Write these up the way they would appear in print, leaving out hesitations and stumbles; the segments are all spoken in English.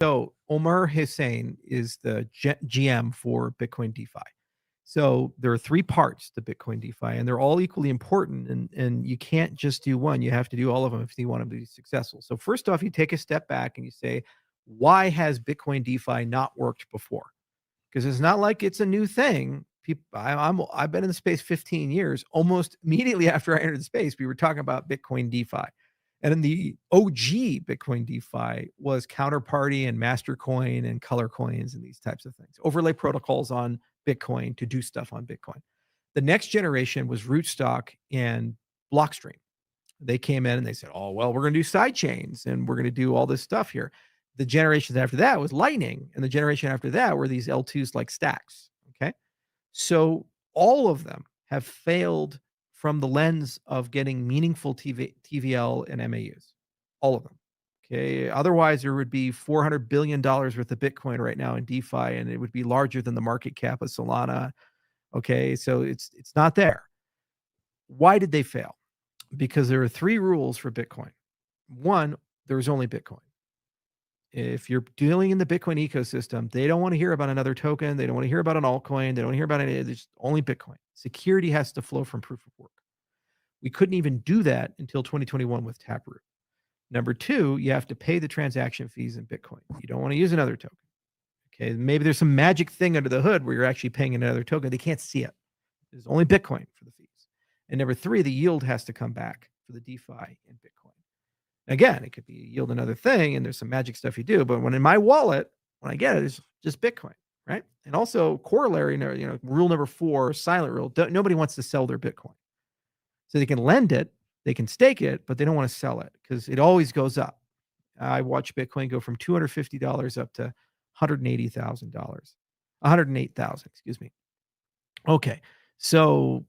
So Omer Hussein is the GM for Bitcoin DeFi. So there are three parts to Bitcoin DeFi, and they're all equally important. And you can't just do one; you have to do all of them if you want them to be successful. So first off, you take a step back and you say, why has Bitcoin DeFi not worked before? Because it's not like it's a new thing. People, I've been in the space 15 years. Almost immediately after I entered the space, we were talking about Bitcoin DeFi. And then the OG Bitcoin DeFi was Counterparty and Mastercoin and Color Coins and these types of things. Overlay protocols on Bitcoin to do stuff on Bitcoin. The next generation was Rootstock and Blockstream. They came in and they said, oh, well, we're going to do side chains and we're going to do all this stuff here. The generations after that was Lightning. And the generation after that were these L2s like Stacks. Okay. So all of them have failed from the lens of getting meaningful TVL and MAUs. All of them. Okay. Otherwise, there would be $400 billion worth of Bitcoin right now in DeFi, and it would be larger than the market cap of Solana. Okay. So it's not there. Why did they fail? Because there are three rules for Bitcoin. One, there's only Bitcoin. If you're dealing in the Bitcoin ecosystem, they don't want to hear about another token. They don't want to hear about an altcoin. They don't want to hear about any. There's only Bitcoin. Security has to flow from proof of work. We couldn't even do that until 2021 with Taproot. Number two, you have to pay the transaction fees in Bitcoin. You don't want to use another token. Okay, maybe there's some magic thing under the hood where you're actually paying another token. They can't see it. There's only Bitcoin for the fees. And number three, the yield has to come back for the DeFi in Bitcoin. Again, it could be yield another thing, and there's some magic stuff you do. But when in my wallet, when I get it, it's just Bitcoin, right? And also corollary, rule number 4, silent rule. Nobody wants to sell their Bitcoin. So they can lend it, they can stake it, but they don't want to sell it because it always goes up. I watch Bitcoin go from $250 up to $180,000, 108,000, excuse me. Okay, so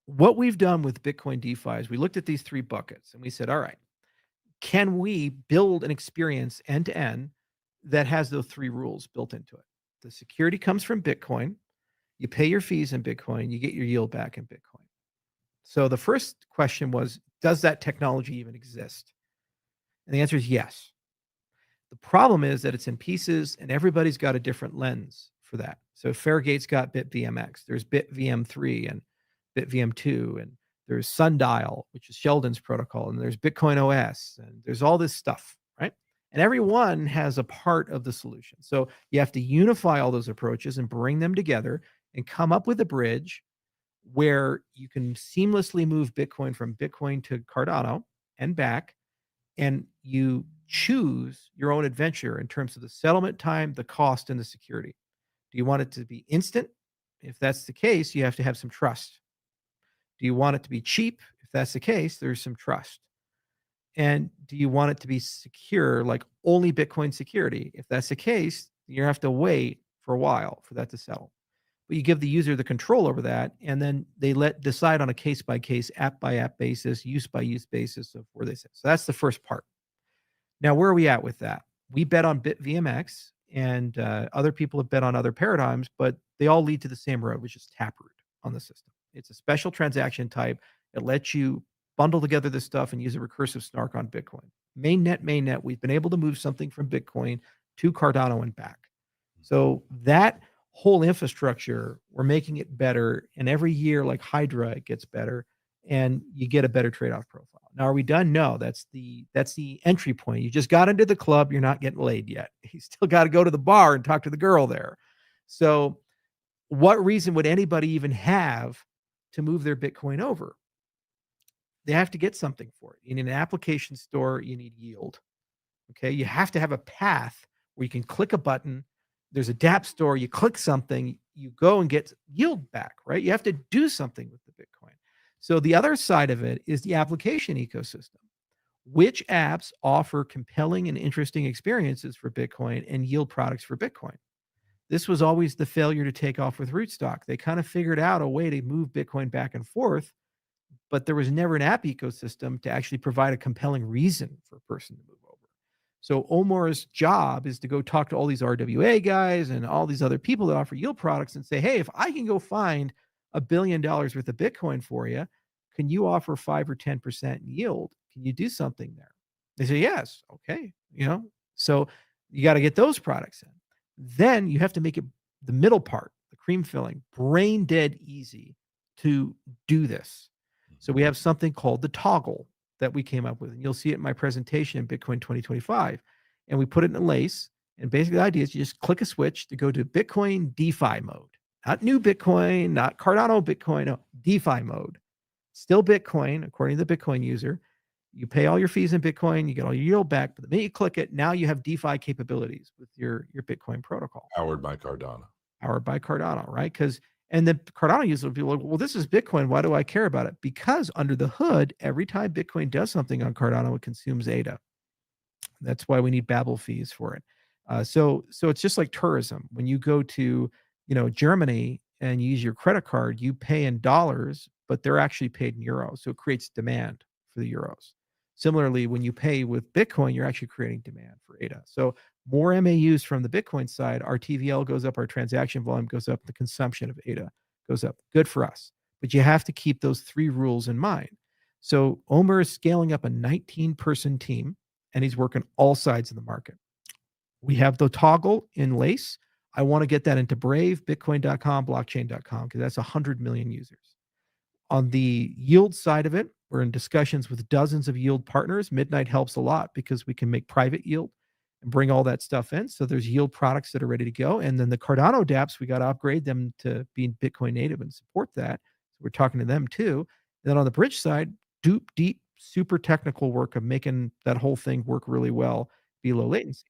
what we've done with Bitcoin DeFi is we looked at these three buckets and we said, all right, can we build an experience end to end that has those three rules built into it? The security comes from Bitcoin. You pay your fees in Bitcoin. You get your yield back in Bitcoin. So the first question was, does that technology even exist? And the answer is yes. The problem is that it's in pieces and everybody's got a different lens for that. So Fairgate's got BitVMX. There's BitVM3 and BitVM2, and there's Sundial, which is Sheldon's protocol, and there's Bitcoin OS, and there's all this stuff, right? And every one has a part of the solution. So you have to unify all those approaches and bring them together and come up with a bridge where you can seamlessly move Bitcoin from Bitcoin to Cardano and back, and you choose your own adventure in terms of the settlement time, the cost, and the security. Do you want it to be instant? If that's the case, you have to have some trust. Do you want it to be cheap? If that's the case, there's some trust. And do you want it to be secure, like only Bitcoin security? If that's the case, you have to wait for a while for that to settle. But you give the user the control over that, and then they decide on a case-by-case, app-by-app basis, use-by-use basis of where they sit. So that's the first part. Now, where are we at with that? We bet on BitVMX, and other people have bet on other paradigms, but they all lead to the same road, which is Taproot on the system. It's a special transaction type. It lets you bundle together this stuff and use a recursive snark on Bitcoin. Mainnet, we've been able to move something from Bitcoin to Cardano and back. So that whole infrastructure, we're making it better. And every year, like Hydra, it gets better and you get a better trade-off profile. Now, are we done? No, that's the entry point. You just got into the club. You're not getting laid yet. You still got to go to the bar and talk to the girl there. So what reason would anybody even have to move their Bitcoin over? They have to get something for it. You need an application store. You need yield. Okay. You have to have a path where you can click a button. There's a dApp store. You click something, you go and get yield back, right? You have to do something with the Bitcoin. So the other side of it is the application ecosystem. Which apps offer compelling and interesting experiences for Bitcoin and yield products for Bitcoin? This was always the failure to take off with Rootstock. They kind of figured out a way to move Bitcoin back and forth, but there was never an app ecosystem to actually provide a compelling reason for a person to move over. So Omar's job is to go talk to all these RWA guys and all these other people that offer yield products and say, hey, if I can go find $1 billion worth of Bitcoin for you, can you offer 5 or 10% yield? Can you do something there? They say, yes. Okay. So you got to get those products in. Then you have to make it the middle part, the cream filling, brain dead easy to do this. So we have something called the toggle that we came up with, and you'll see it in my presentation in Bitcoin 2025. And we put it in a lace. And basically, the idea is you just click a switch to go to Bitcoin DeFi mode, not new Bitcoin, not Cardano Bitcoin, no, DeFi mode. Still Bitcoin, according to the Bitcoin user. You pay all your fees in Bitcoin, you get all your yield back. But the minute you click it, now you have DeFi capabilities with your Bitcoin protocol, Powered by Cardano. powered by Cardano, right? Because and the Cardano user will be like, well, this is Bitcoin. Why do I care about it? Because under the hood, every time Bitcoin does something on Cardano, it consumes ADA. That's why we need Babel fees for it. So it's just like tourism. When you go to Germany and you use your credit card, you pay in dollars, but they're actually paid in euros. So it creates demand for the euros. Similarly, when you pay with Bitcoin, you're actually creating demand for ADA. So more MAUs from the Bitcoin side, our TVL goes up, our transaction volume goes up, the consumption of ADA goes up. Good for us. But you have to keep those three rules in mind. So Omer is scaling up a 19-person team and he's working all sides of the market. We have the toggle in Lace. I want to get that into Brave, Bitcoin.com, blockchain.com, because that's 100 million users. On the yield side of it, we're in discussions with dozens of yield partners. Midnight helps a lot because we can make private yield and bring all that stuff in. So there's yield products that are ready to go. And then the Cardano dApps, we got to upgrade them to being Bitcoin native and support that. So we're talking to them too. And then on the bridge side, deep, super technical work of making that whole thing work really well, be low latency.